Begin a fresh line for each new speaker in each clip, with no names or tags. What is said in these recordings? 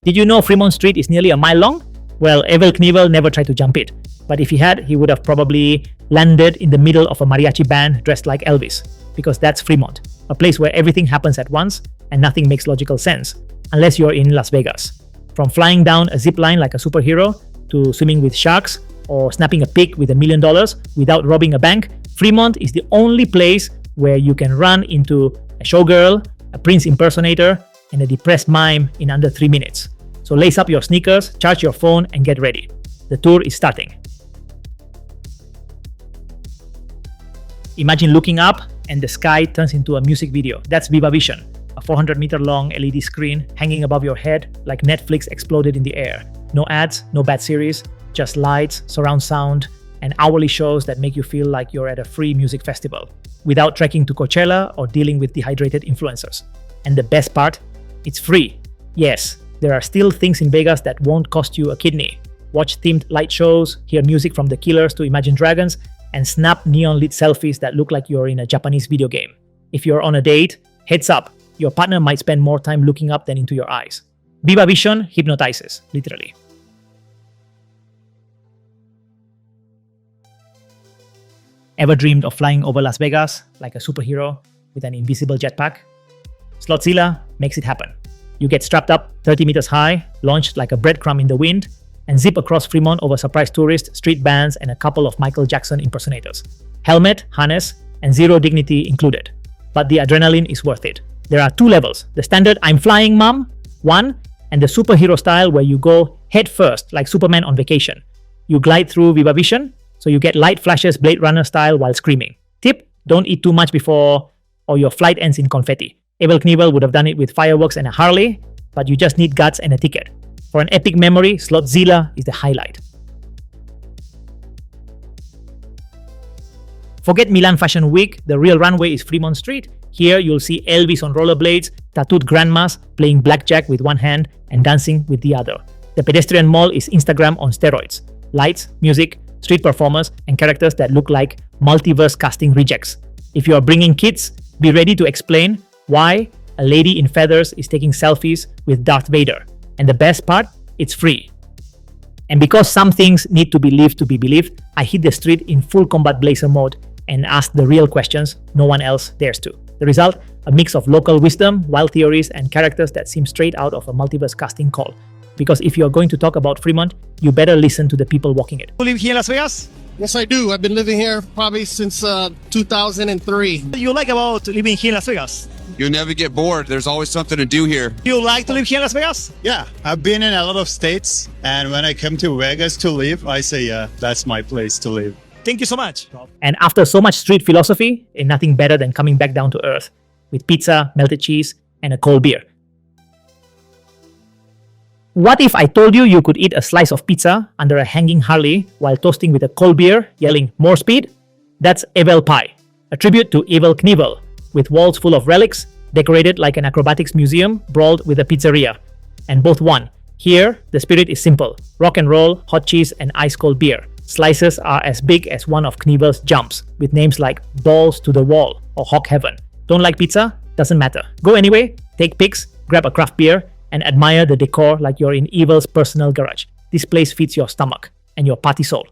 Did you know Fremont Street is nearly a mile long? Well, EVEL Knievel never tried to jump it, but if he had, he would have probably landed in the middle of a mariachi band dressed like Elvis, because that's Fremont, a place where everything happens at once and nothing makes logical sense, unless you're in Las Vegas. From flying down a zipline like a superhero, to swimming with sharks, or snapping a pic with $1 million without robbing a bank, Fremont is the only place where you can run into a showgirl, a Prince impersonator, and a depressed mime in under 3 minutes. So lace up your sneakers, charge your phone, and get ready. The tour is starting. Imagine looking up and the sky turns into a music video. That's Viva Vision, a 400-meter-long LED screen hanging above your head like Netflix exploded in the air. No ads, no bad series, just lights, surround sound, and hourly shows that make you feel like you're at a free music festival, without trekking to Coachella or dealing with dehydrated influencers. And the best part? It's free. Yes, there are still things in Vegas that won't cost you a kidney. Watch themed light shows, hear music from The Killers to Imagine Dragons, and snap neon-lit selfies that look like you're in a Japanese video game. If you're on a date, heads up, your partner might spend more time looking up than into your eyes. Viva Vision hypnotizes, literally. Ever dreamed of flying over Las Vegas like a superhero with an invisible jetpack? SlotZilla makes it happen. You get strapped up 30 meters high, launched like a breadcrumb in the wind, and zip across Fremont over surprise tourists, street bands, and a couple of Michael Jackson impersonators. Helmet, harness, and zero dignity included. But the adrenaline is worth it. There are 2 levels. The standard "I'm flying, mom" one, and the superhero style where you go head first like Superman on vacation. You glide through Viva Vision, so you get light flashes Blade Runner style while screaming. Tip: don't eat too much before or your flight ends in confetti. EVEL Knievel would have done it with fireworks and a Harley, but you just need guts and a ticket. For an epic memory, SlotZilla is the highlight. Forget Milan Fashion Week, the real runway is Fremont Street. Here you'll see Elvis on rollerblades, tattooed grandmas playing blackjack with one hand and dancing with the other. The pedestrian mall is Instagram on steroids. Lights, music, street performers, and characters that look like multiverse casting rejects. If you are bringing kids, be ready to explain why a lady in feathers is taking selfies with Darth Vader. And the best part, it's free. And because some things need to be lived to be believed, I hit the street in full combat blazer mode and asked the real questions no one else dares to. The result, a mix of local wisdom, wild theories, and characters that seem straight out of a multiverse casting call. Because if you're going to talk about Fremont, you better listen to the people walking it.
You live here in Las Vegas?
Yes, I do. I've been living here probably since 2003.
What do you like about living here in Las Vegas?
You'll never get bored. There's always something to do here.
Do you like to live here in Las Vegas?
Yeah, I've been in a lot of states, and when I come to Vegas to live, I say, yeah, that's my place to live.
Thank you so much.
And after so much street philosophy, ain't nothing better than coming back down to earth with pizza, melted cheese, and a cold beer. What if I told you you could eat a slice of pizza under a hanging Harley while toasting with a cold beer, yelling "more speed"? That's EVEL Pie, a tribute to EVEL Knievel, with walls full of relics, decorated like an acrobatics museum, brawled with a pizzeria. And both won. Here, the spirit is simple: rock and roll, hot cheese, and ice-cold beer. Slices are as big as one of Knievel's jumps, with names like Balls to the Wall or Hawk Heaven. Don't like pizza? Doesn't matter. Go anyway, take pics, grab a craft beer, and admire the decor like you're in EVEL's personal garage. This place feeds your stomach and your party soul.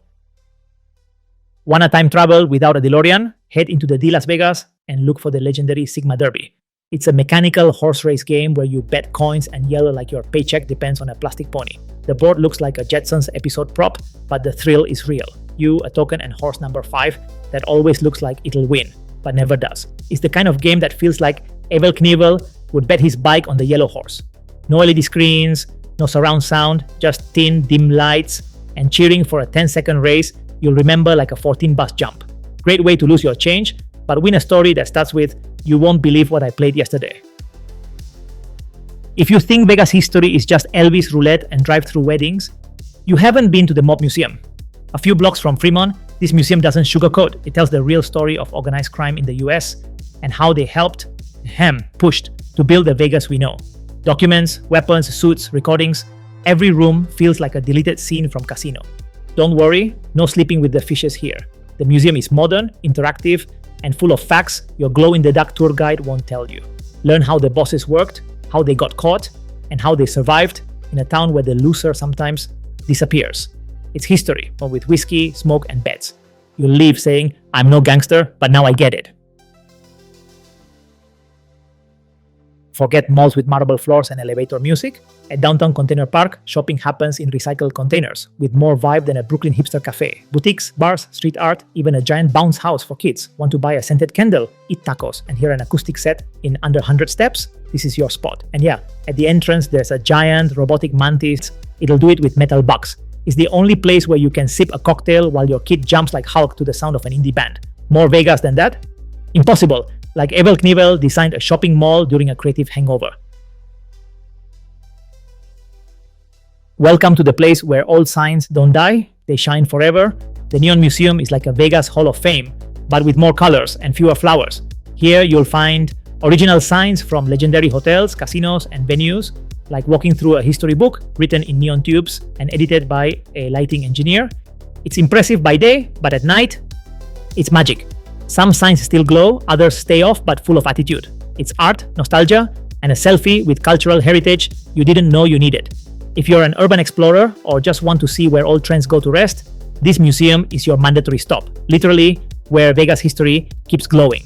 Wanna time travel without a DeLorean? Head into the Las Vegas and look for the legendary Sigma Derby. It's a mechanical horse race game where you bet coins and yell like your paycheck depends on a plastic pony. The board looks like a Jetsons episode prop, but the thrill is real. You, a token, and horse number 5 that always looks like it'll win, but never does. It's the kind of game that feels like EVEL Knievel would bet his bike on the yellow horse. No LED screens, no surround sound, just thin, dim lights, and cheering for a 10-second race you'll remember like a 14-bus jump. Great way to lose your change, but win a story that starts with, "You won't believe what I played yesterday." If you think Vegas history is just Elvis roulette and drive-through weddings, you haven't been to the Mob Museum. A few blocks from Fremont, this museum doesn't sugarcoat. It tells the real story of organized crime in the US and how they pushed to build the Vegas we know. Documents, weapons, suits, recordings, every room feels like a deleted scene from Casino. Don't worry, no sleeping with the fishes here. The museum is modern, interactive, and full of facts your glow-in-the-dark tour guide won't tell you. Learn how the bosses worked, how they got caught, and how they survived in a town where the loser sometimes disappears. It's history, but with whiskey, smoke, and bets. You leave saying, I'm no gangster, but now I get it. Forget malls with marble floors and elevator music. At Downtown Container Park, shopping happens in recycled containers, with more vibe than a Brooklyn hipster cafe. Boutiques, bars, street art, even a giant bounce house for kids. Want to buy a scented candle, eat tacos, and hear an acoustic set in under 100 steps? This is your spot. And yeah, at the entrance there's a giant robotic mantis. It'll do it with metal bugs. It's the only place where you can sip a cocktail while your kid jumps like Hulk to the sound of an indie band. More Vegas than that? Impossible. Like EVEL designed a shopping mall during a creative hangover. Welcome to the place where old signs don't die, they shine forever. The Neon Museum is like a Vegas Hall of Fame, but with more colors and fewer flowers. Here you'll find original signs from legendary hotels, casinos, and venues, like walking through a history book written in neon tubes and edited by a lighting engineer. It's impressive by day, but at night, it's magic. Some signs still glow, others stay off but full of attitude. It's art, nostalgia, and a selfie with cultural heritage you didn't know you needed. If you're an urban explorer or just want to see where old trends go to rest, this museum is your mandatory stop, literally where Vegas history keeps glowing.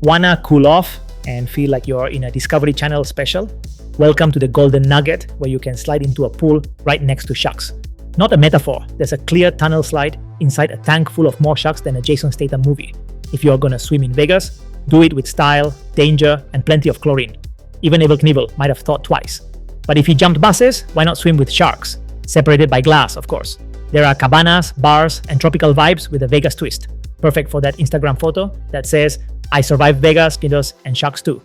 Wanna cool off and feel like you're in a Discovery Channel special? Welcome to the Golden Nugget, where you can slide into a pool right next to sharks. Not a metaphor, there's a clear tunnel slide inside a tank full of more sharks than a Jason Statham movie. If you're gonna swim in Vegas, do it with style, danger, and plenty of chlorine. Even Evel Knievel might have thought twice. But if he jumped buses, why not swim with sharks? Separated by glass, of course. There are cabanas, bars, and tropical vibes with a Vegas twist. Perfect for that Instagram photo that says, I survived Vegas, mosquitoes, and sharks too.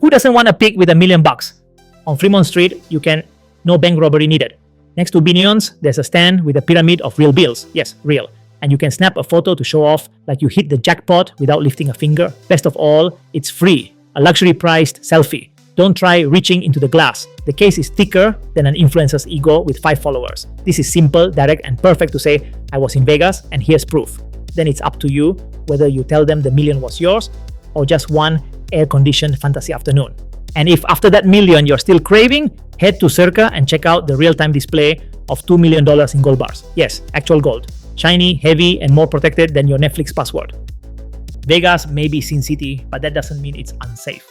Who doesn't want a pic with $1 million? On Fremont Street, you can no bank robbery needed. Next to Binion's, there's a stand with a pyramid of real bills. Yes, real. And you can snap a photo to show off like you hit the jackpot without lifting a finger. Best of all, it's free. A luxury-priced selfie. Don't try reaching into the glass. The case is thicker than an influencer's ego with 5 followers. This is simple, direct, and perfect to say, I was in Vegas and here's proof. Then it's up to you whether you tell them the million was yours or just one air-conditioned fantasy afternoon. And if after that million you're still craving, head to Circa and check out the real-time display of $2 million in gold bars. Yes, actual gold. Shiny, heavy, and more protected than your Netflix password. Vegas may be Sin City, but that doesn't mean it's unsafe.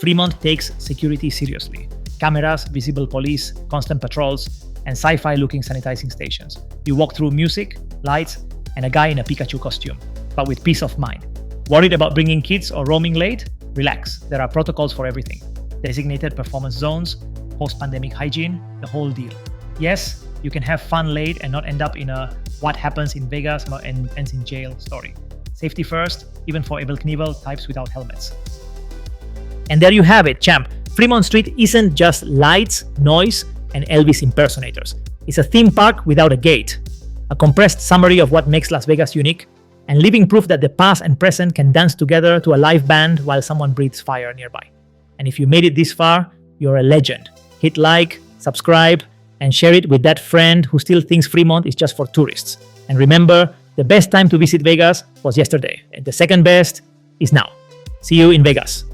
Fremont takes security seriously. Cameras, visible police, constant patrols, and sci-fi looking sanitizing stations. You walk through music, lights, and a guy in a Pikachu costume, but with peace of mind. Worried about bringing kids or roaming late? Relax, there are protocols for everything. Designated performance zones, post-pandemic hygiene, the whole deal. Yes, you can have fun late and not end up in a what happens in Vegas and ends in jail story. Safety first, even for Evel Knievel types without helmets. And there you have it, champ. Fremont Street isn't just lights, noise, and Elvis impersonators. It's a theme park without a gate. A compressed summary of what makes Las Vegas unique, and living proof that the past and present can dance together to a live band while someone breathes fire nearby. And if you made it this far, you're a legend. Hit like, subscribe, and share it with that friend who still thinks Fremont is just for tourists. And remember, the best time to visit Vegas was yesterday, and the second best is now. See you in Vegas.